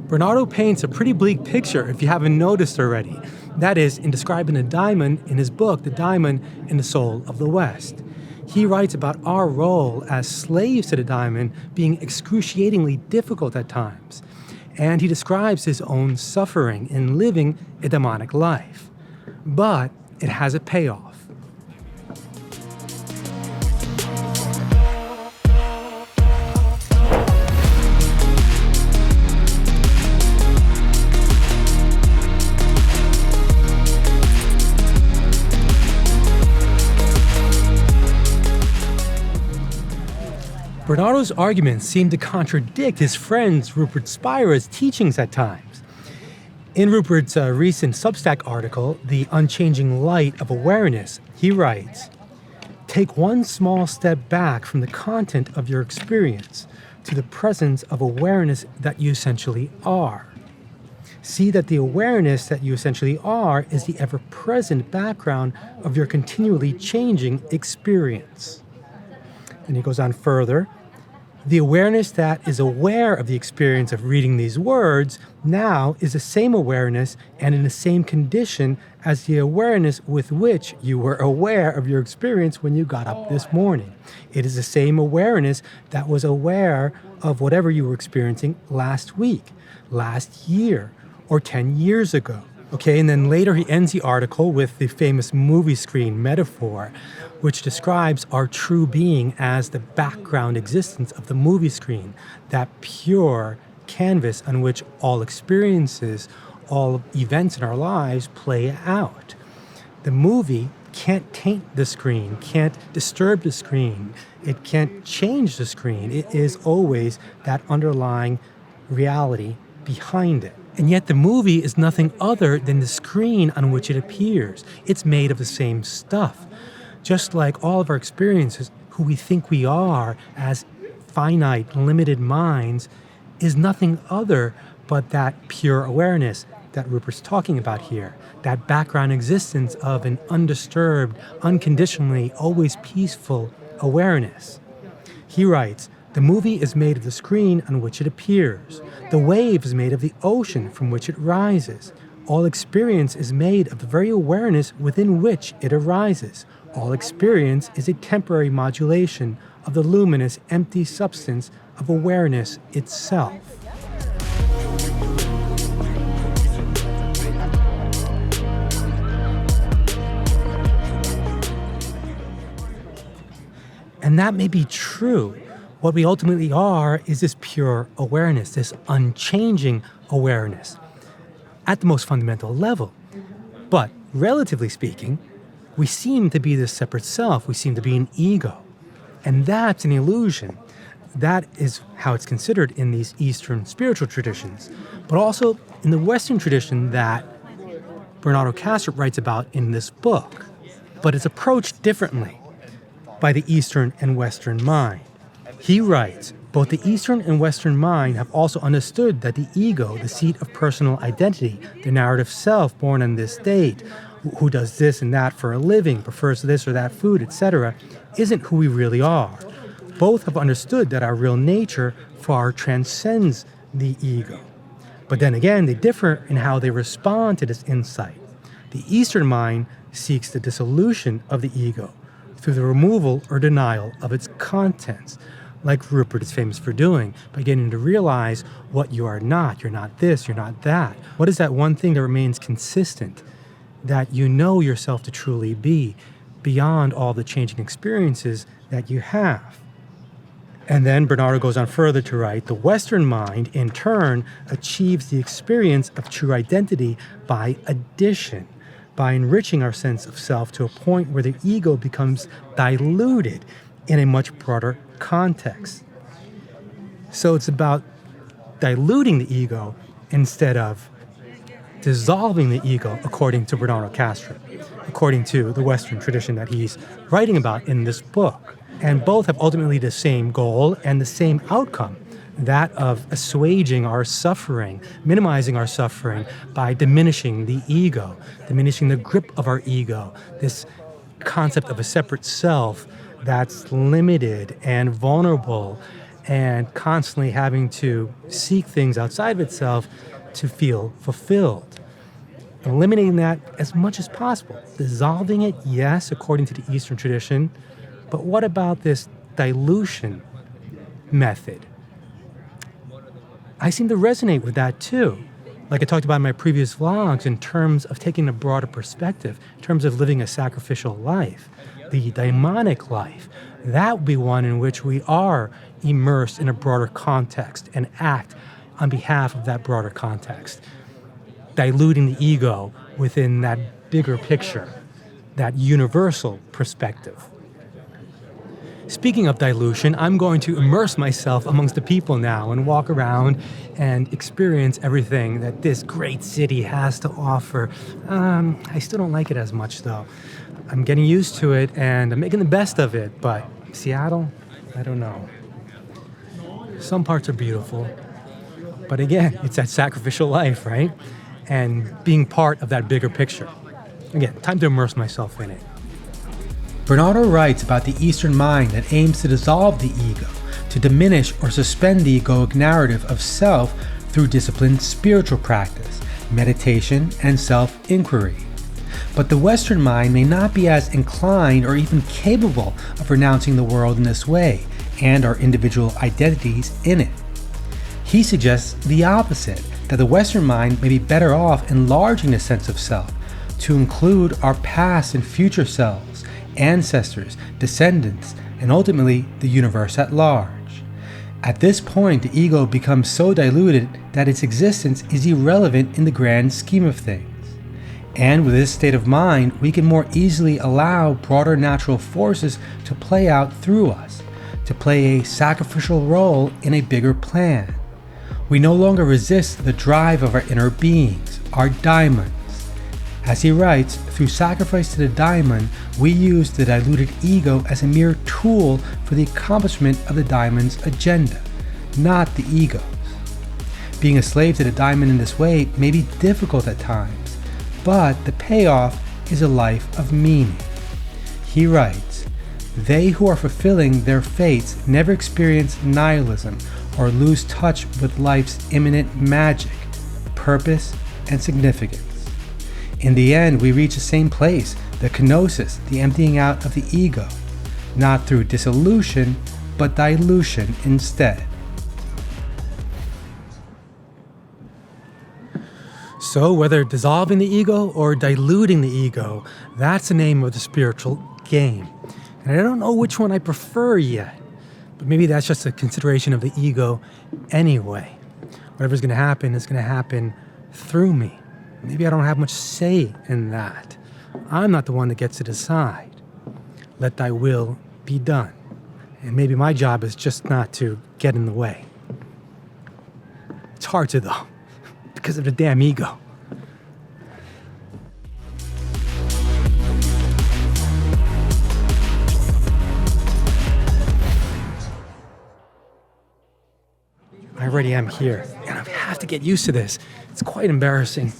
Bernardo paints a pretty bleak picture if you haven't noticed already. That is, in describing the Daimon in his book, The Daimon and the Soul of the West. He writes about our role as slaves to the Daimon being excruciatingly difficult at times. And he describes his own suffering in living a demonic life. But it has a payoff. Bernardo's arguments seem to contradict his friend Rupert Spira's teachings at times. In Rupert's recent Substack article, The Unchanging Light of Awareness, he writes, "Take one small step back from the content of your experience to the presence of awareness that you essentially are. See that the awareness that you essentially are is the ever-present background of your continually changing experience." And he goes on further, "The awareness that is aware of the experience of reading these words now is the same awareness and in the same condition as the awareness with which you were aware of your experience when you got up this morning. It is the same awareness that was aware of whatever you were experiencing last week, last year, or 10 years ago." Okay, and then later he ends the article with the famous movie screen metaphor, which describes our true being as the background existence of the movie screen, that pure canvas on which all experiences, all events in our lives play out. The movie can't taint the screen, can't disturb the screen, it can't change the screen. It is always that underlying reality behind it. And yet the movie is nothing other than the screen on which it appears. It's made of the same stuff. Just like all of our experiences, who we think we are as finite, limited minds, is nothing other but that pure awareness that Rupert's talking about here. That background existence of an undisturbed, unconditionally, always peaceful awareness. He writes, "The movie is made of the screen on which it appears. The wave is made of the ocean from which it rises. All experience is made of the very awareness within which it arises. All experience is a temporary modulation of the luminous, empty substance of awareness itself." And that may be true. What we ultimately are is this pure awareness, this unchanging awareness at the most fundamental level. But relatively speaking, we seem to be this separate self. We seem to be an ego. And that's an illusion. That is how it's considered in these Eastern spiritual traditions, but also in the Western tradition that Bernardo Kastrup writes about in this book. But it's approached differently by the Eastern and Western mind. He writes, "Both the Eastern and Western mind have also understood that the ego, the seat of personal identity, the narrative self born on this date, who does this and that for a living, prefers this or that food, etc., isn't who we really are. Both have understood that our real nature far transcends the ego. But then again, they differ in how they respond to this insight. The Eastern mind seeks the dissolution of the ego through the removal or denial of its contents, like Rupert is famous for doing, by getting to realize what you are not. You're not this, you're not that. What is that one thing that remains consistent, that you know yourself to truly be, beyond all the changing experiences that you have?" And then Bernardo goes on further to write, "The Western mind, in turn, achieves the experience of true identity by addition, by enriching our sense of self to a point where the ego becomes diluted in a much broader context." So it's about diluting the ego instead of dissolving the ego, according to Bernardo Kastrup, according to the Western tradition that he's writing about in this book. And both have ultimately the same goal and the same outcome, that of assuaging our suffering, minimizing our suffering by diminishing the ego, diminishing the grip of our ego, this concept of a separate self that's limited and vulnerable and constantly having to seek things outside of itself to feel fulfilled. Eliminating that as much as possible. Dissolving it, yes, according to the Eastern tradition, but what about this dilution method? I seem to resonate with that too. Like I talked about in my previous vlogs, in terms of taking a broader perspective, in terms of living a sacrificial life, the daimonic life, that would be one in which we are immersed in a broader context and act on behalf of that broader context, diluting the ego within that bigger picture, that universal perspective. Speaking of dilution, I'm going to immerse myself amongst the people now and walk around and experience everything that this great city has to offer. I still don't like it as much though. I'm getting used to it and I'm making the best of it, but Seattle, I don't know. Some parts are beautiful, but again, it's that sacrificial life, right? And being part of that bigger picture. Again, time to immerse myself in it. Bernardo writes about the Eastern mind that aims to dissolve the ego, to diminish or suspend the egoic narrative of self through disciplined spiritual practice, meditation, and self-inquiry. But the Western mind may not be as inclined or even capable of renouncing the world in this way and our individual identities in it. He suggests the opposite, that the Western mind may be better off enlarging the sense of self to include our past and future selves, ancestors, descendants, and ultimately the universe at large. At this point, the ego becomes so diluted that its existence is irrelevant in the grand scheme of things. And with this state of mind, we can more easily allow broader natural forces to play out through us, to play a sacrificial role in a bigger plan. We no longer resist the drive of our inner beings, our daimons. As he writes, through sacrifice to the daimon, we use the diluted ego as a mere tool for the accomplishment of the daimon's agenda, not the ego's. Being a slave to the daimon in this way may be difficult at times, but the payoff is a life of meaning. He writes, "They who are fulfilling their fates never experience nihilism or lose touch with life's immanent magic, purpose, and significance. In the end, we reach the same place, the kenosis, the emptying out of the ego, not through dissolution, but dilution instead." So whether dissolving the ego or diluting the ego, that's the name of the spiritual game. And I don't know which one I prefer yet, but maybe that's just a consideration of the ego anyway. Whatever's going to happen is going to happen through me. Maybe I don't have much say in that. I'm not the one that gets to decide. Let thy will be done. And maybe my job is just not to get in the way. It's hard to though, because of the damn ego. I already am here, and I have to get used to this. It's quite embarrassing.